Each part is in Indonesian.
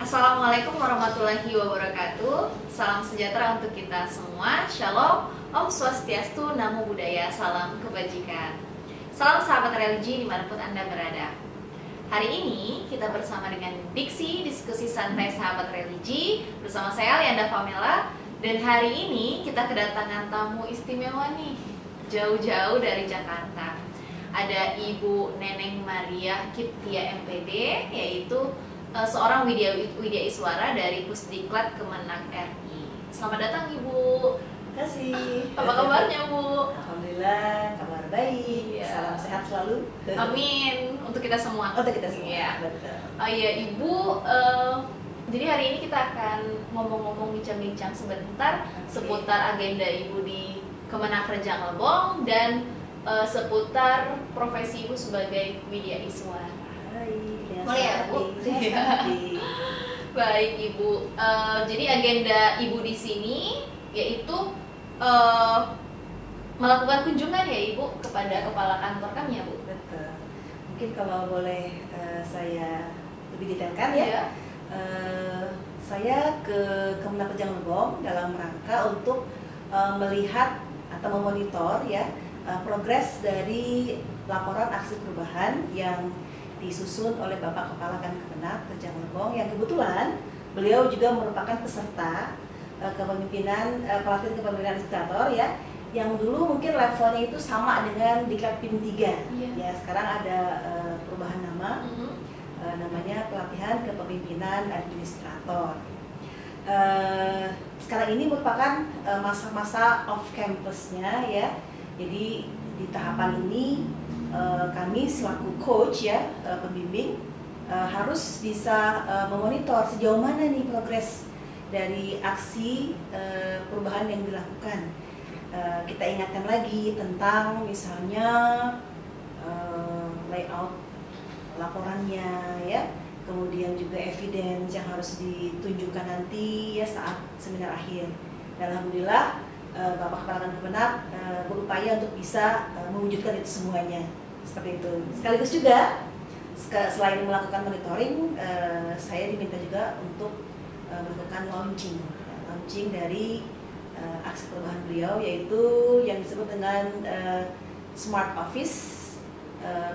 Assalamualaikum warahmatullahi wabarakatuh. Salam sejahtera untuk kita semua. Shalom, Om Swastiastu, Namo Buddhaya, salam kebajikan. Salam sahabat religi dimanapun Anda berada. Hari ini kita bersama dengan Diksi, diskusi santai sahabat religi, bersama saya Lianda Famela. Dan hari ini kita kedatangan tamu istimewa nih, jauh-jauh dari Jakarta. Ada Ibu Neneng Maria Kiptia MPD, yaitu seorang Widya Iswara dari Pusdiklat Kemenag RI. Selamat datang Ibu. Terima kasih. Apa kabarnya Bu? Alhamdulillah, kabar baik. Ya. Salam sehat selalu. Amin. Untuk kita semua. Untuk kita semua. Iya. Betul. Oh iya Ibu. Jadi hari ini kita akan ngomong-ngomong bincang-bincang sebentar seputar agenda Ibu di Kemenag Rejang Lebong dan seputar profesi Ibu sebagai Widya Iswara. Boleh ya Bu? Baik Ibu. Jadi agenda Ibu di sini yaitu melakukan kunjungan ya Ibu kepada kepala kantor kami ya Bu. Betul. Mungkin kalau boleh saya lebih detailkan ya. Saya ke Kemenag Rejang Lebong dalam rangka untuk melihat atau memonitor ya progres dari laporan aksi perubahan yang disusun oleh Bapak Kepala Kemenag Rejang Lebong yang kebetulan beliau juga merupakan peserta kepemimpinan pelatihan kepemimpinan administrator ya, yang dulu mungkin levelnya itu sama dengan Diklat PIM 3 ya, sekarang ada perubahan nama, namanya pelatihan kepemimpinan administrator. Sekarang ini merupakan masa-masa off campusnya ya, jadi di tahapan ini kami selaku coach ya, pembimbing harus bisa memonitor sejauh mana nih progres dari aksi perubahan yang dilakukan. Kita ingatkan lagi tentang misalnya layout laporannya ya, kemudian juga evidence yang harus ditunjukkan nanti ya saat seminar akhir. Dan alhamdulillah Bapak Kepala Kemenag berupaya untuk bisa mewujudkan itu semuanya seperti itu. Sekaligus juga selain melakukan monitoring, saya diminta juga untuk melakukan launching dari aksi perubahan beliau, yaitu yang disebut dengan Smart Office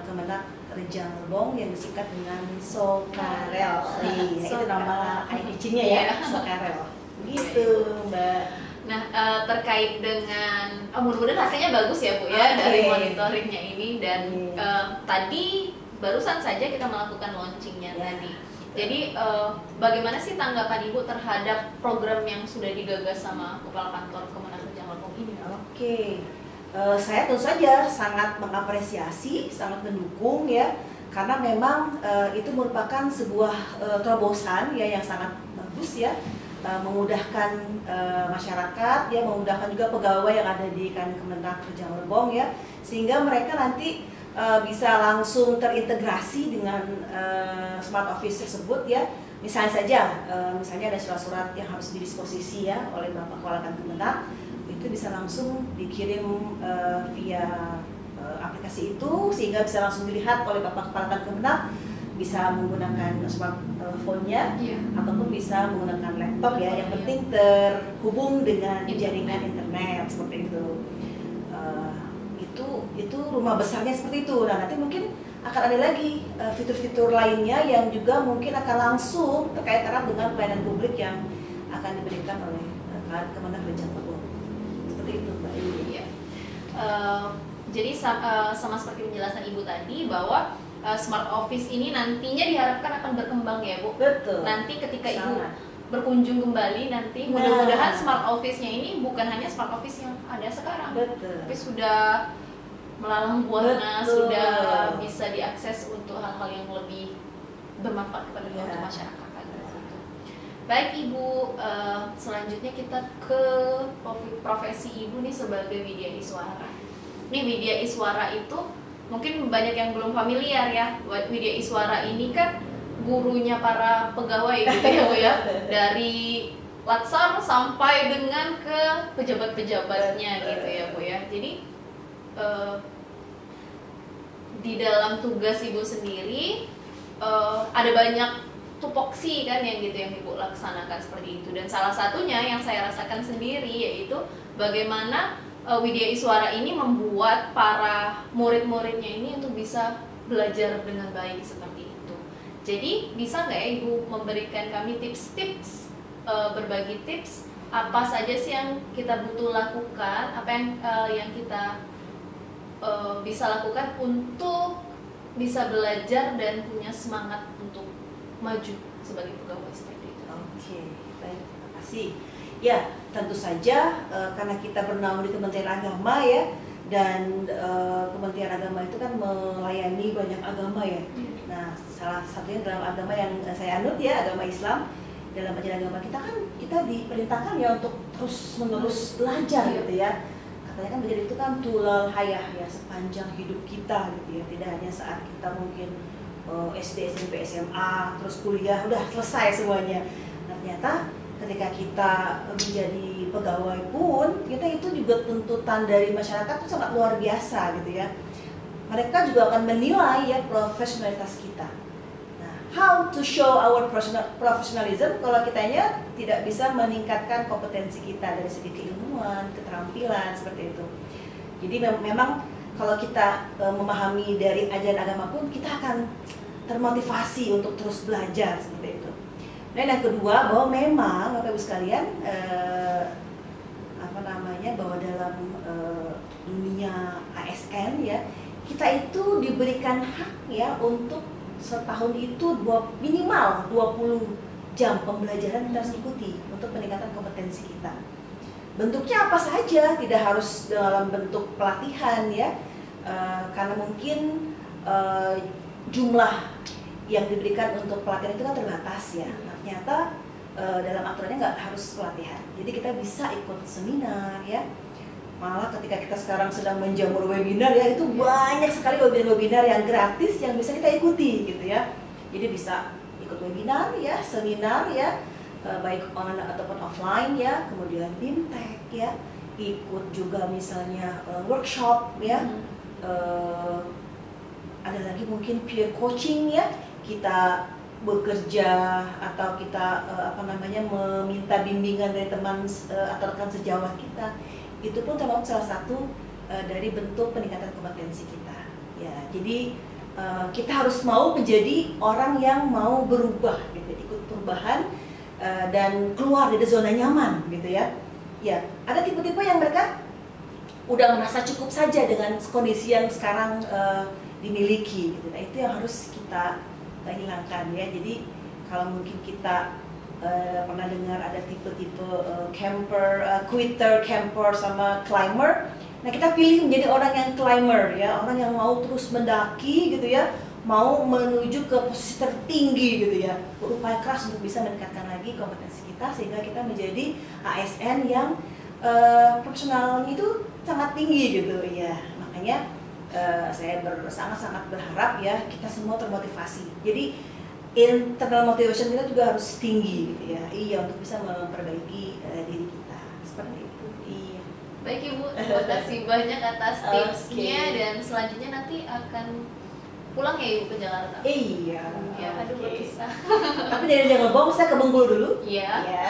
Kemenag Rejang Lebong yang disingkat dengan Sokarel. Itu nama kucingnya ya, Sokarel. Begitu Mbak. Nah, terkait dengan mudah-mudahan hasilnya bagus ya Bu ya dari monitoringnya ini, dan tadi barusan saja kita melakukan launchingnya tadi. Jadi bagaimana sih tanggapan Ibu terhadap program yang sudah digagas sama Kepala Kantor Kemenag Rejang Lebong ini? Saya tentu saja sangat mengapresiasi, sangat mendukung ya, karena memang itu merupakan sebuah terobosan ya yang sangat bagus ya. Memudahkan masyarakat ya, memudahkan juga pegawai yang ada di Kemenag Rejang Lebong ya, sehingga mereka nanti bisa langsung terintegrasi dengan Smart Office tersebut ya. Misalnya saja, misalnya ada surat-surat yang harus didisposisi ya oleh Bapak Kepala Kemenag, itu bisa langsung dikirim via aplikasi itu, sehingga bisa langsung dilihat oleh Bapak Kepala Kemenag, bisa menggunakan smartphone-nya ataupun bisa menggunakan laptop ya, yang penting terhubung dengan jaringan internet seperti itu. Itu rumah besarnya seperti itu. Nah, nanti mungkin akan ada lagi fitur-fitur lainnya yang juga mungkin akan langsung terkait erat dengan pelayanan publik yang akan diberikan oleh Kemenag Rejang Lebong. Seperti itu Mbak. Iya. Jadi sama seperti penjelasan Ibu tadi bahwa Smart Office ini nantinya diharapkan akan berkembang ya Bu. Betul. Nanti ketika Ibu berkunjung kembali nanti mudah-mudahan Smart Office-nya ini bukan hanya Smart Office yang ada sekarang, tapi sudah melalang buana, sudah bisa diakses untuk hal-hal yang lebih bermanfaat kepada untuk masyarakat. Baik Ibu, selanjutnya kita ke profesi Ibu nih sebagai Widya Iswara. Nih Widya Iswara itu mungkin banyak yang belum familiar ya. Widya Iswara ini kan gurunya para pegawai gitu ya Bu ya, dari laksar sampai dengan ke pejabat-pejabatnya gitu ya Bu ya. Jadi di dalam tugas Ibu sendiri ada banyak tupoksi kan yang gitu yang Ibu laksanakan seperti itu. Dan salah satunya yang saya rasakan sendiri yaitu bagaimana Widya Iswara ini membuat para murid-muridnya ini untuk bisa belajar dengan baik seperti itu. Jadi bisa nggak ya Ibu memberikan kami tips-tips, berbagi tips apa saja sih yang kita butuh lakukan, apa yang kita bisa lakukan untuk bisa belajar dan punya semangat untuk maju sebagai pegawai seperti itu. Oke, baik, terima kasih. Ya, tentu saja karena kita bernaung di Kementerian Agama ya, dan Kementerian Agama itu kan melayani banyak agama ya. Nah, salah satunya dalam agama yang saya anut ya, agama Islam. Dalam ajaran agama kita kan kita diperintahkan ya untuk terus-menerus belajar gitu ya. Katanya kan belajar itu kan tulal hayah ya, sepanjang hidup kita gitu ya. Tidak hanya saat kita mungkin SD, SMP, SMA, terus kuliah udah selesai semuanya. Nah, ternyata ketika kita menjadi pegawai pun kita itu juga tuntutan dari masyarakat itu sangat luar biasa gitu ya. Mereka juga akan menilai ya profesionalitas kita. Nah, how to show our professionalism kalau kitanya tidak bisa meningkatkan kompetensi kita dari segi keilmuan, keterampilan seperti itu. Jadi memang kalau kita memahami dari ajaran agama pun kita akan termotivasi untuk terus belajar seperti itu. Dan yang kedua bahwa memang Bapak Ibu sekalian bahwa dalam dunia ASN ya kita itu diberikan hak ya untuk setahun itu minimal 20 jam pembelajaran kita harus ikuti untuk peningkatan kompetensi kita. Bentuknya apa saja, tidak harus dalam bentuk pelatihan ya, karena mungkin jumlah yang diberikan untuk pelatihan itu kan terbatas ya. Nah, ternyata dalam aturannya nggak harus pelatihan, jadi kita bisa ikut seminar ya. Malah ketika kita sekarang sedang menjamur webinar ya, itu banyak sekali webinar-webinar yang gratis yang bisa kita ikuti gitu ya. Jadi bisa ikut webinar ya, seminar ya, baik online ataupun offline ya, kemudian BIMTEK ya, ikut juga misalnya workshop ya, ada lagi mungkin peer coaching ya, kita bekerja atau kita meminta bimbingan dari teman atau rekan sejawat kita. Itu pun termasuk salah satu dari bentuk peningkatan kompetensi kita ya. Jadi kita harus mau menjadi orang yang mau berubah gitu, ikut perubahan dan keluar dari zona nyaman gitu ya. Ya, ada tipe-tipe yang mereka udah merasa cukup saja dengan kondisi yang sekarang dimiliki gitu. Nah, itu yang harus kita hilangkan ya. Jadi kalau mungkin kita pernah dengar ada tipe-tipe camper, quitter, camper sama climber. Nah, kita pilih menjadi orang yang climber ya, orang yang mau terus mendaki gitu ya, mau menuju ke posisi tertinggi gitu ya, berupaya keras untuk bisa meningkatkan lagi kompetensi kita sehingga kita menjadi ASN yang profesionalnya itu sangat tinggi gitu ya. Makanya saya sangat-sangat berharap ya kita semua termotivasi. Jadi internal motivation kita juga harus tinggi gitu ya. Iya, untuk bisa memperbaiki diri kita seperti itu. Iya. Baik Ibu, terima kasih banyak atas tipsnya dan selanjutnya nanti akan pulang ya Ibu ke Jakarta. Iya. Ya, aduh berpisah. Tapi dari Ngebong saya ke Bengkulu dulu. Iya. Ya.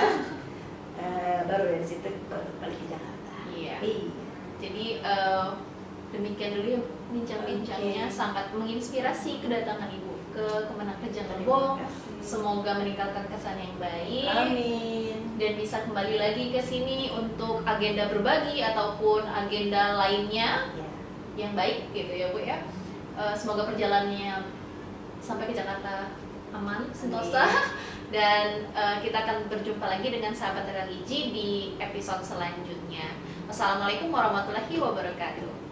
Baru dari situ balik ke Jakarta. Iya. Jadi demikian dulu ya bincang-bincangnya, sangat menginspirasi kedatangan Ibu ke Kemenakkerja Ngebong. Semoga meninggalkan kesan yang baik. Amin. Dan bisa kembali lagi ke sini untuk agenda berbagi ataupun agenda lainnya yang baik gitu ya Bu ya. Semoga perjalanannya sampai ke Jakarta aman, sentosa. Dan kita akan berjumpa lagi dengan sahabat religi di episode selanjutnya. Wassalamualaikum warahmatullahi wabarakatuh.